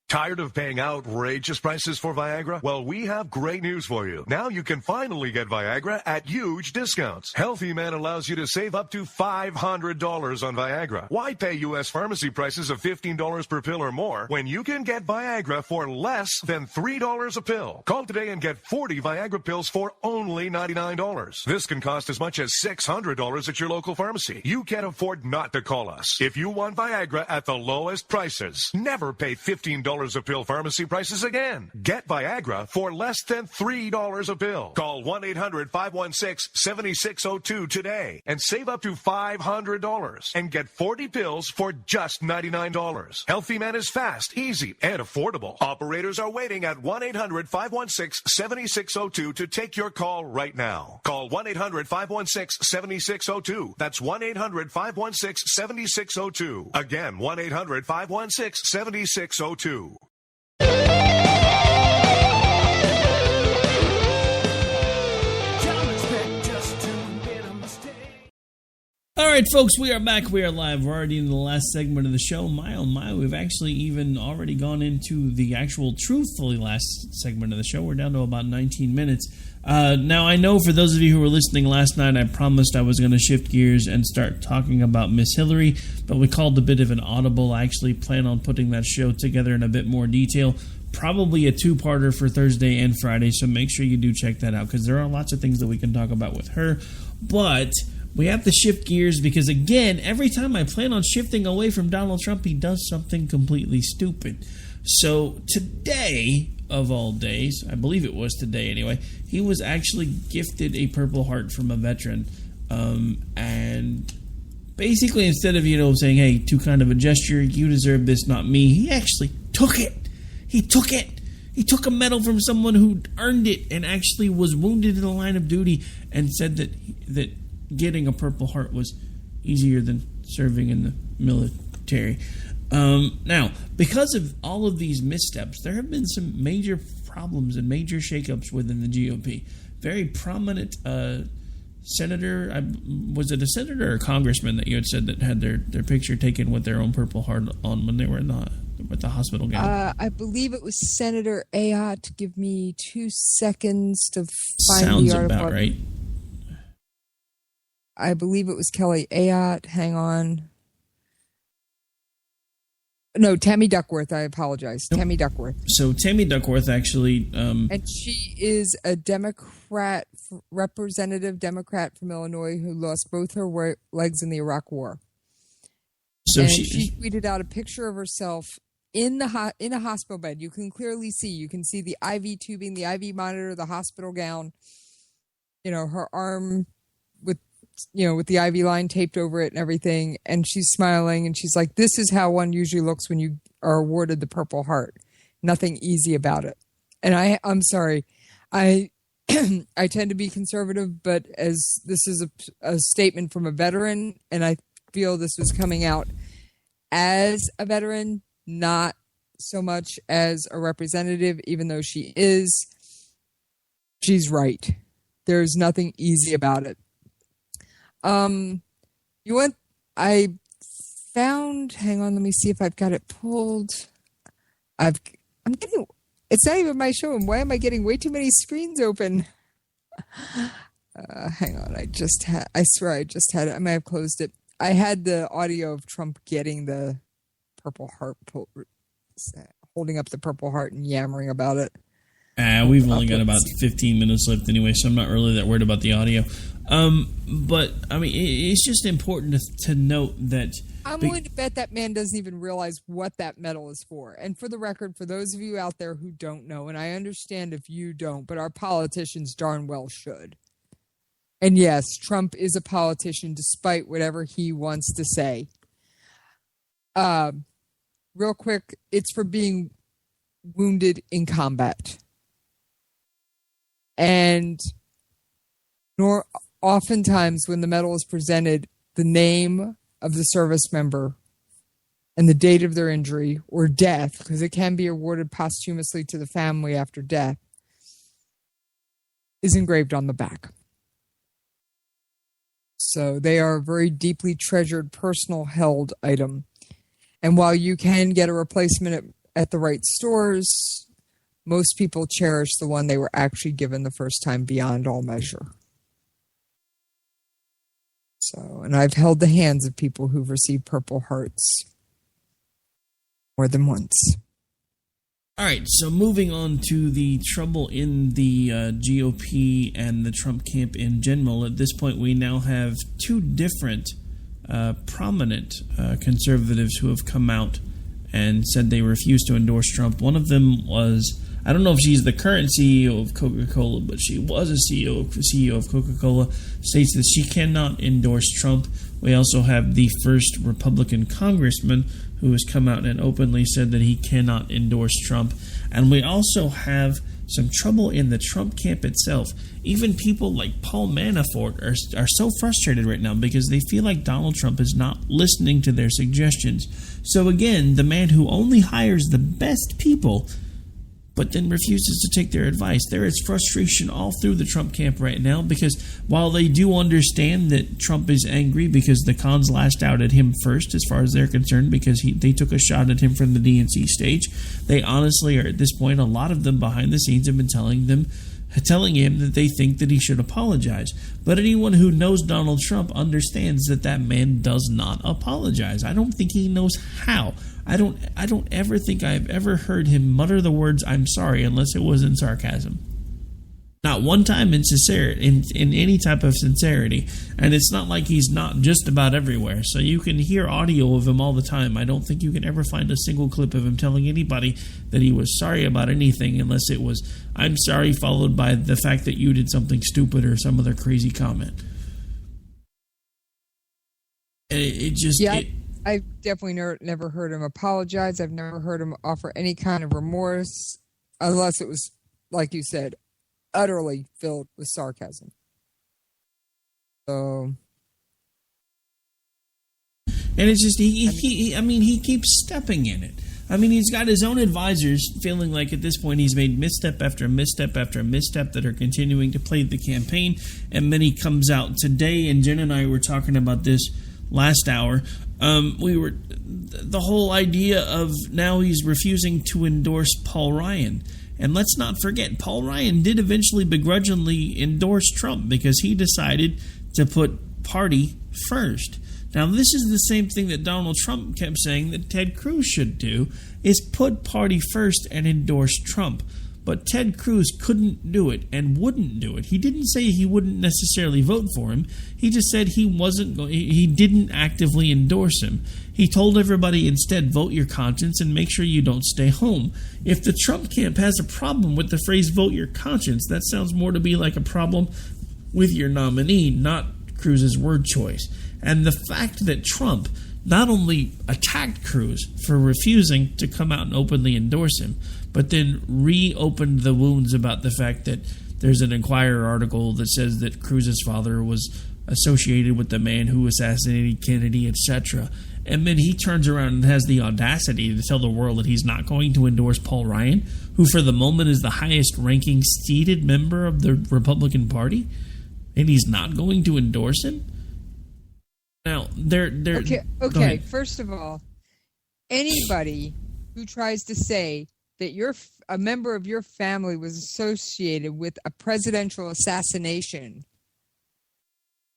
Tired of paying outrageous prices for Viagra? Well, we have great news for you. Now you can finally get Viagra at huge discounts. Healthy Man allows you to save up to $500 on Viagra. Why pay U.S. pharmacy prices of $15 per pill or more when you can get Viagra for less than $3 a pill? Call today and get 40 Viagra pills for only $99. This can cost as much as $600 at your local pharmacy. You can't afford not to call us. If you want Viagra at the lowest prices, never pay $15 a pill pharmacy prices again. Get Viagra for less than $3 a pill. Call 1-800-516-7602 today and save up to $500 and get 40 pills for just $99. Healthy Man is fast, easy, and affordable. Operators are waiting at 1-800-516-7602 to take your call right now. Call 1-800-516-7602. That's 1-800-516-7602. Again, 1-800-516-7602. All right, folks, we are back. We are live. We're already in the last segment of the show. My, oh my, we've actually even already gone into the actual truthfully last segment of the show. We're down to about 19 minutes. Now, I know for those of you who were listening last night, I promised I was going to shift gears and start talking about Miss Hillary, but we called a bit of an audible. I actually plan on putting that show together in a bit more detail. Probably a two-parter for Thursday and Friday, so make sure you do check that out, because there are lots of things that we can talk about with her. But we have to shift gears because, again, every time I plan on shifting away from Donald Trump, he does something completely stupid. So today, of all days, I believe it was today anyway, he was actually gifted a Purple Heart from a veteran. And basically, instead of, saying, hey, too kind of a gesture, you deserve this, not me, he actually took it. He took it. He took a medal from someone who earned it and actually was wounded in the line of duty and said that getting a Purple Heart was easier than serving in the military. Now, because of all of these missteps, there have been some major problems and major shakeups within the GOP. Very prominent senator, was it a senator or a congressman that you had said that had their picture taken with their own Purple Heart on when they were with the hospital gown? I believe it was Senator Ayotte. Give me 2 seconds to find Sounds the article. about right. I believe it was Kelly Ayotte. Hang on. No, Tammy Duckworth. I apologize. Nope. Tammy Duckworth. So Tammy Duckworth actually... and she is a representative Democrat from Illinois who lost both her legs in the Iraq War. So she tweeted out a picture of herself in a hospital bed. You can clearly see. You can see the IV tubing, the IV monitor, the hospital gown. Her arm with the IV line taped over it and everything. And she's smiling and she's like, this is how one usually looks when you are awarded the Purple Heart. Nothing easy about it. And I'm sorry. I tend to be conservative, but as this is a statement from a veteran, and I feel this was coming out as a veteran, not so much as a representative, even though she's right. There's nothing easy about it. I found, hang on, let me see if I've got it pulled. It's not even my show, and why am I getting way too many screens open? Hang on, I swear I just had it. I might have closed it. I had the audio of Trump getting the Purple Heart, holding up the Purple Heart and yammering about it. We've only got about 15 minutes left anyway, so I'm not really that worried about the audio. But, I mean, it's just important to note that... I'm willing to bet that man doesn't even realize what that medal is for. And for the record, for those of you out there who don't know, and I understand if you don't, but our politicians darn well should. And yes, Trump is a politician despite whatever he wants to say. Real quick, it's for being wounded in combat. And oftentimes when the medal is presented, the name of the service member and the date of their injury or death, because it can be awarded posthumously to the family after death, is engraved on the back. So they are a very deeply treasured, personal held item. And while you can get a replacement at the right stores, most people cherish the one they were actually given the first time beyond all measure. So, and I've held the hands of people who've received Purple Hearts more than once. All right, so moving on to the trouble in the GOP and the Trump camp in general. At this point, we now have two different prominent conservatives who have come out and said they refuse to endorse Trump. One of them was, I don't know if she's the current CEO of Coca-Cola, but she was a CEO of Coca-Cola, states that she cannot endorse Trump. We also have the first Republican congressman who has come out and openly said that he cannot endorse Trump. And we also have some trouble in the Trump camp itself. Even people like Paul Manafort are so frustrated right now because they feel like Donald Trump is not listening to their suggestions. So again, the man who only hires the best people but then refuses to take their advice. There is frustration all through the Trump camp right now because while they do understand that Trump is angry because the cons lashed out at him first as far as they're concerned because they took a shot at him from the DNC stage, they honestly are at this point, a lot of them behind the scenes have been telling him that they think that he should apologize. But anyone who knows Donald Trump understands that that man does not apologize. I don't think he knows how. I don't ever think I've ever heard him mutter the words "I'm sorry" unless it was in sarcasm. Not one time in sincerity, in any type of sincerity. And it's not like he's not just about everywhere. So you can hear audio of him all the time. I don't think you can ever find a single clip of him telling anybody that he was sorry about anything unless it was "I'm sorry" followed by the fact that you did something stupid or some other crazy comment. I've definitely never heard him apologize. I've never heard him offer any kind of remorse unless it was, like you said, utterly filled with sarcasm. So, and it's just he keeps stepping in it. I mean, he's got his own advisors feeling like at this point he's made misstep after misstep after misstep that are continuing to play the campaign. And then he comes out today, and Jen and I were talking about this last hour. The whole idea of now he's refusing to endorse Paul Ryan. And let's not forget, Paul Ryan did eventually begrudgingly endorse Trump because he decided to put party first. Now, this is the same thing that Donald Trump kept saying that Ted Cruz should do, is put party first and endorse Trump. But Ted Cruz couldn't do it and wouldn't do it. He didn't say he wouldn't necessarily vote for him. He just said he didn't actively endorse him. He told everybody instead, vote your conscience and make sure you don't stay home. If the Trump camp has a problem with the phrase vote your conscience, that sounds more to be like a problem with your nominee, not Cruz's word choice. And the fact that Trump not only attacked Cruz for refusing to come out and openly endorse him, but then reopened the wounds about the fact that there's an Inquirer article that says that Cruz's father was associated with the man who assassinated Kennedy, etc. And then he turns around and has the audacity to tell the world that he's not going to endorse Paul Ryan, who for the moment is the highest ranking seated member of the Republican Party, and he's not going to endorse him? Now, Okay. First of all, anybody who tries to say that a member of your family was associated with a presidential assassination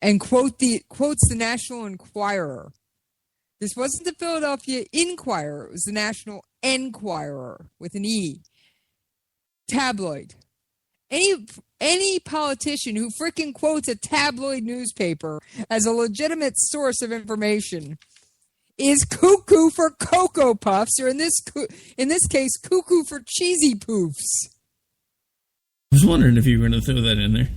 and quotes the National Enquirer. This wasn't the Philadelphia Inquirer. It was the National Enquirer with an E. tabloid. Any politician who freaking quotes a tabloid newspaper as a legitimate source of information is cuckoo for Cocoa Puffs, or in this case, cuckoo for Cheesy Poofs. I was wondering if you were going to throw that in there.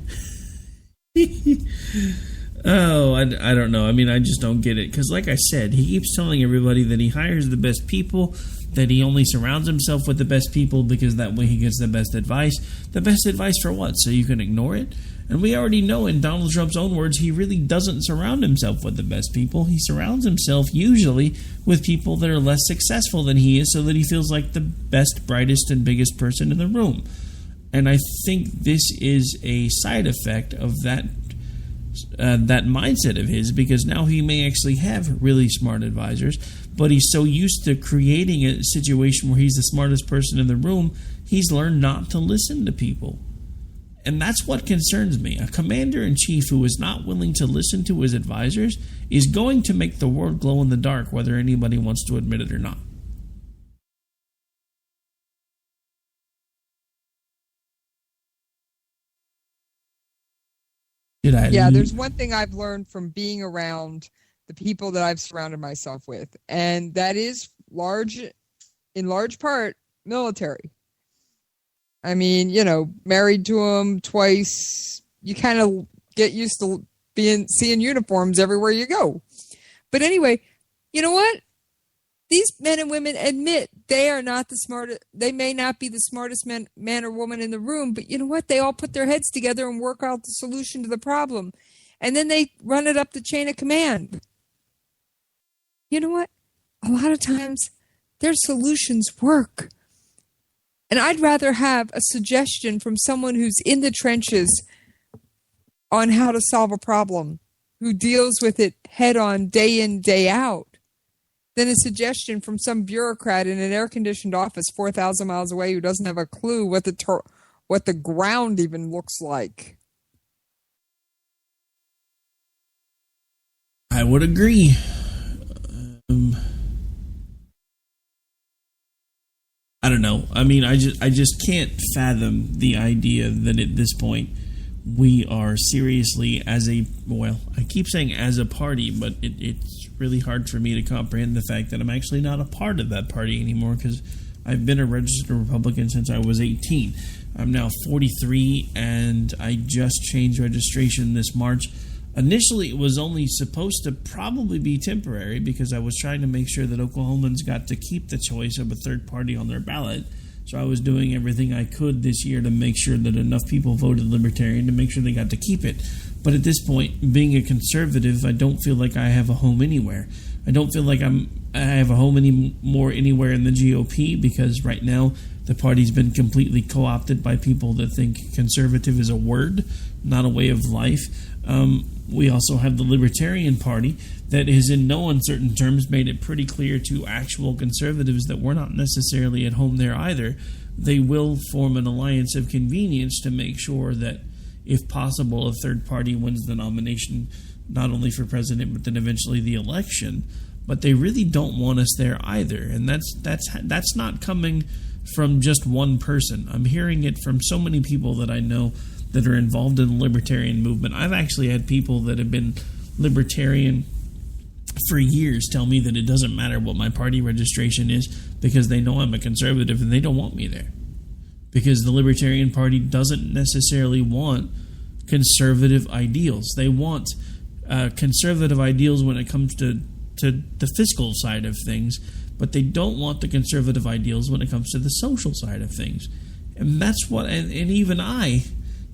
Oh, I don't know. I mean, I just don't get it. Because like I said, he keeps telling everybody that he hires the best people, that he only surrounds himself with the best people because that way he gets the best advice. The best advice for what? So you can ignore it? And we already know, in Donald Trump's own words, he really doesn't surround himself with the best people. He surrounds himself usually with people that are less successful than he is so that he feels like the best, brightest, and biggest person in the room. And I think this is a side effect of that mindset of his, because now he may actually have really smart advisors, but he's so used to creating a situation where he's the smartest person in the room, he's learned not to listen to people. And that's what concerns me. A commander-in-chief who is not willing to listen to his advisors is going to make the world glow in the dark, whether anybody wants to admit it or not. Yeah, there's one thing I've learned from being around the people that I've surrounded myself with, and that is in large part, military. I mean, married to them twice, you kind of get used to seeing uniforms everywhere you go. But anyway, you know what? These men and women admit they are not the smartest. They may not be the smartest man or woman in the room, but you know what? They all put their heads together and work out the solution to the problem. And then they run it up the chain of command. You know what? A lot of times their solutions work. And I'd rather have a suggestion from someone who's in the trenches on how to solve a problem, who deals with it head on, day in, day out, than a suggestion from some bureaucrat in an air-conditioned office 4,000 miles away who doesn't have a clue what the ground even looks like. I would agree. I don't know. I mean, I just can't fathom the idea that at this point we are seriously I keep saying as a party, but it's really hard for me to comprehend the fact that I'm actually not a part of that party anymore, because I've been a registered Republican since I was 18. I'm now 43, and I just changed registration this March. Initially, it was only supposed to probably be temporary because I was trying to make sure that Oklahomans got to keep the choice of a third party on their ballot. So I was doing everything I could this year to make sure that enough people voted Libertarian to make sure they got to keep it. But at this point, being a conservative, I don't feel like I have a home anywhere. I don't feel like I have a home anymore anywhere in the GOP, because right now the party's been completely co-opted by people that think conservative is a word, not a way of life. We also have the Libertarian Party that has in no uncertain terms made it pretty clear to actual conservatives that we're not necessarily at home there either. They will form an alliance of convenience to make sure that, if possible, a third party wins the nomination, not only for president, but then eventually the election. But they really don't want us there either. And that's not coming from just one person. I'm hearing it from so many people that I know that are involved in the libertarian movement. I've actually had people that have been libertarian for years tell me that it doesn't matter what my party registration is because they know I'm a conservative and they don't want me there. Because the Libertarian Party doesn't necessarily want conservative ideals. They want conservative ideals when it comes to the fiscal side of things, but they don't want the conservative ideals when it comes to the social side of things. And that's what, and even I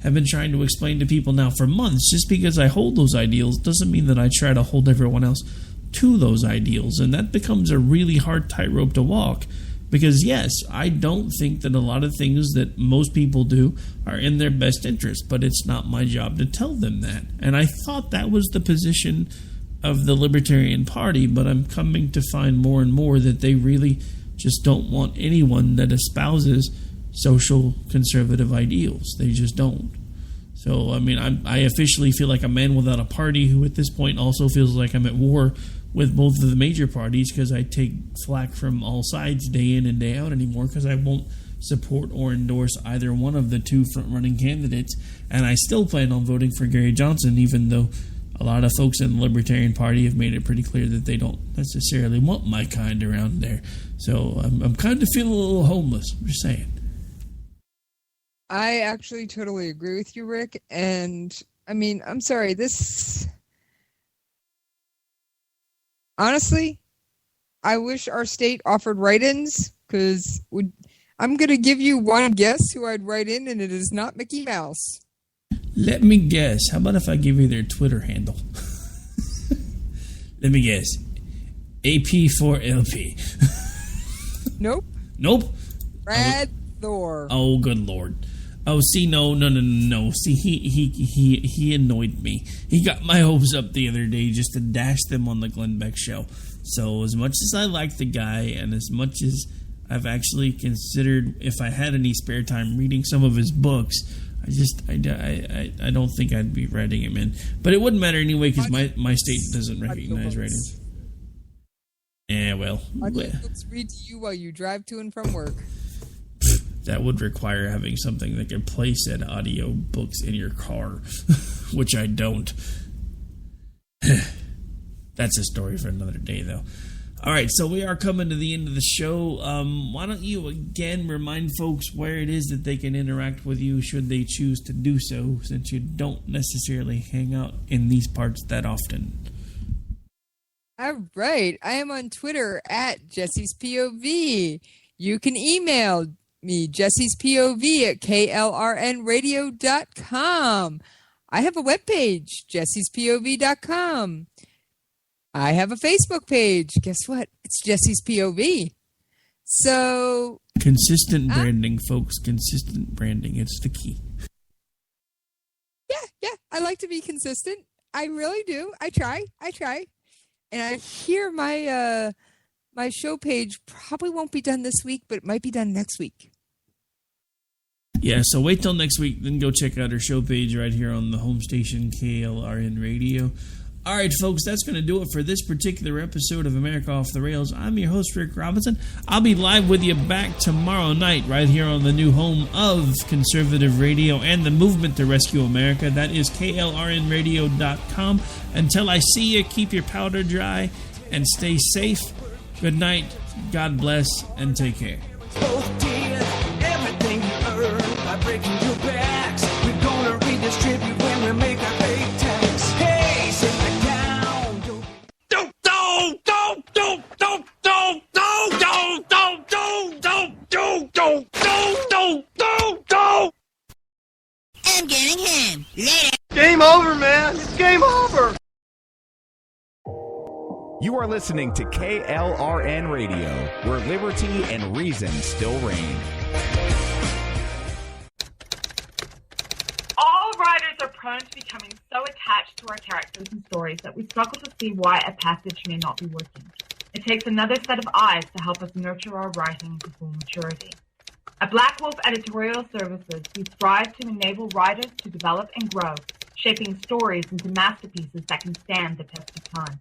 have been trying to explain to people now for months. Just because I hold those ideals doesn't mean that I try to hold everyone else to those ideals. And that becomes a really hard tightrope to walk. Because yes, I don't think that a lot of things that most people do are in their best interest, but it's not my job to tell them that. And I thought that was the position of the Libertarian Party, but I'm coming to find more and more that they really just don't want anyone that espouses social conservative ideals. They just don't. So, I mean, I officially feel like a man without a party, who at this point also feels like I'm at war with both of the major parties, because I take flack from all sides day in and day out anymore, because I won't support or endorse either one of the two front-running candidates, and I still plan on voting for Gary Johnson, even though a lot of folks in the Libertarian Party have made it pretty clear that they don't necessarily want my kind around there. So I'm kind of feeling a little homeless. I'm just saying. I actually totally agree with you, Rick. And I mean, I'm sorry. Honestly, I wish our state offered write-ins, because I'm going to give you one guess who I'd write in, and it is not Mickey Mouse. Let me guess. How about if I give you their Twitter handle? Let me guess. AP4LP. Nope. Nope. Brad Thor. Oh, good Lord. Oh, see, no. See, he annoyed me. He got my hopes up the other day just to dash them on the Glenn Beck show. So as much as I like the guy, and as much as I've actually considered, if I had any spare time, reading some of his books, I don't think I'd be writing him in. But it wouldn't matter anyway, because my state doesn't recognize write-ins. Yeah, well. Let's read to you while you drive to and from work. That would require having something that could play said audio books in your car, which I don't. That's a story for another day, though. All right, so we are coming to the end of the show. Why don't you again remind folks where it is that they can interact with you should they choose to do so, since you don't necessarily hang out in these parts that often. All right, I am on Twitter at Jesse's POV. You can email me, Jesse's POV at klrnradio.com. I have a webpage, jessespov.com. I have a Facebook page. Guess what? It's Jesse's POV. So consistent branding, folks. Consistent branding. It's the key. Yeah. I like to be consistent. I really do. I try. And I hear my my show page probably won't be done this week, but it might be done next week. Yeah, so wait till next week, then go check out our show page right here on the home station, KLRN Radio. All right, folks, that's going to do it for this particular episode of America Off the Rails. I'm your host, Rick Robinson. I'll be live with you back tomorrow night right here on the new home of conservative radio and the movement to rescue America. That is klrnradio.com. Until I see you, keep your powder dry and stay safe. Good night, God bless, and take care. Oh dear, everything you earn by breaking your backs, we're gonna redistribute when we make our pay tax. Hey, sit back down. I'm getting him. Later. Game over, man. It's game over. You are listening to KLRN Radio, where liberty and reason still reign. All writers are prone to becoming so attached to our characters and stories that we struggle to see why a passage may not be working. It takes another set of eyes to help us nurture our writing to full maturity. At Black Wolf Editorial Services, we strive to enable writers to develop and grow, shaping stories into masterpieces that can stand the test of time.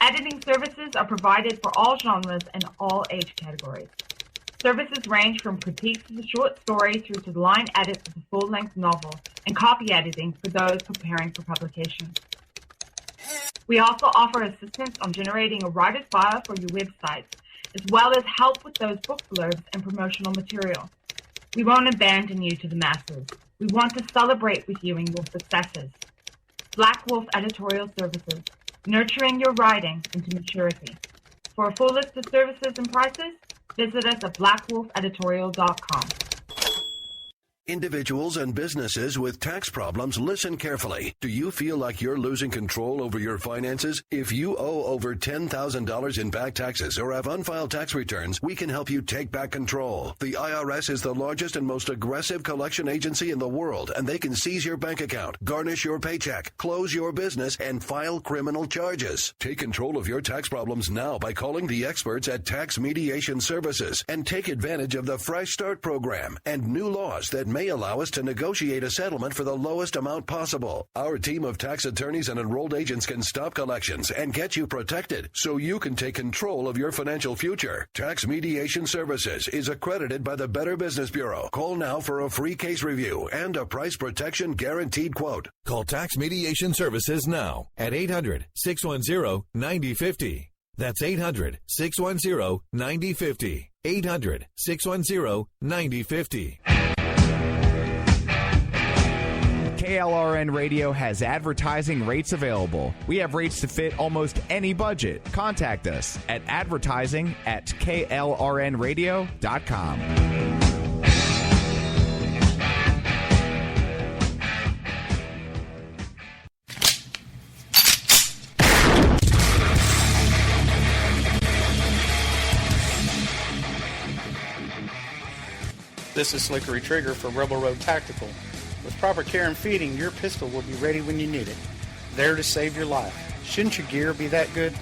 Editing services are provided for all genres and all age categories. Services range from critiques of the short story through to the line edits of the full-length novel and copy editing for those preparing for publication. We also offer assistance on generating a writer's bio for your websites, as well as help with those book blurbs and promotional material. We won't abandon you to the masses. We want to celebrate with you in your successes. Black Wolf Editorial Services, nurturing your writing into maturity. For a full list of services and prices, visit us at blackwolfeditorial.com. Individuals and businesses with tax problems, listen carefully. Do you feel like you're losing control over your finances? If you owe over $10,000 in back taxes or have unfiled tax returns, we can help you take back control. The IRS is the largest and most aggressive collection agency in the world, and they can seize your bank account, garnish your paycheck, close your business, and file criminal charges. Take control of your tax problems now by calling the experts at Tax Mediation Services and take advantage of the Fresh Start program and new laws that may allow us to negotiate a settlement for the lowest amount possible. Our team of tax attorneys and enrolled agents can stop collections and get you protected so you can take control of your financial future. Tax Mediation Services is accredited by the Better Business Bureau. Call now for a free case review and a price protection guaranteed quote. Call Tax Mediation Services now at 800-610-9050. That's 800-610-9050. 800-610-9050. KLRN Radio has advertising rates available. We have rates to fit almost any budget. Contact us at advertising@klrnradio.com. This is Slickery Trigger for Rebel Road Tactical. With proper care and feeding, your pistol will be ready when you need it. There to save your life. Shouldn't your gear be that good?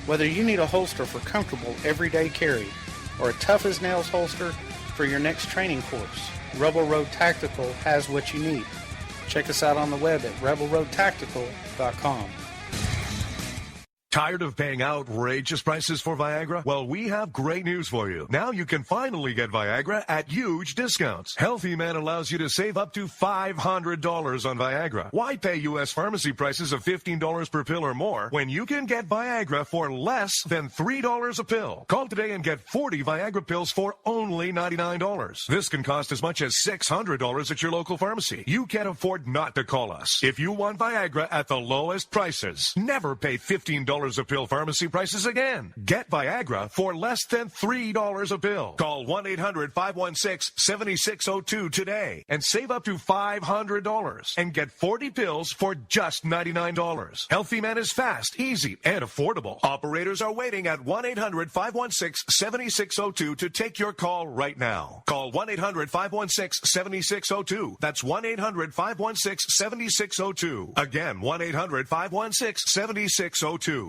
Whether you need a holster for comfortable everyday carry or a tough-as-nails holster for your next training course, Rebel Road Tactical has what you need. Check us out on the web at rebelroadtactical.com. Tired of paying outrageous prices for Viagra? Well, we have great news for you. Now you can finally get Viagra at huge discounts. Healthy Man allows you to save up to $500 on Viagra. Why pay U.S. pharmacy prices of $15 per pill or more when you can get Viagra for less than $3 a pill? Call today and get 40 Viagra pills for only $99. This can cost as much as $600 at your local pharmacy. You can't afford not to call us. If you want Viagra at the lowest prices, never pay $15 a pill pharmacy prices again. Get Viagra for less than $3 a pill. Call 1-800-516-7602 today and save up to $500 and get 40 pills for just $99. Healthy Man is fast, easy, and affordable. Operators are waiting at 1-800-516-7602 to take your call right now. Call 1-800-516-7602. That's 1-800-516-7602. Again, 1-800-516-7602.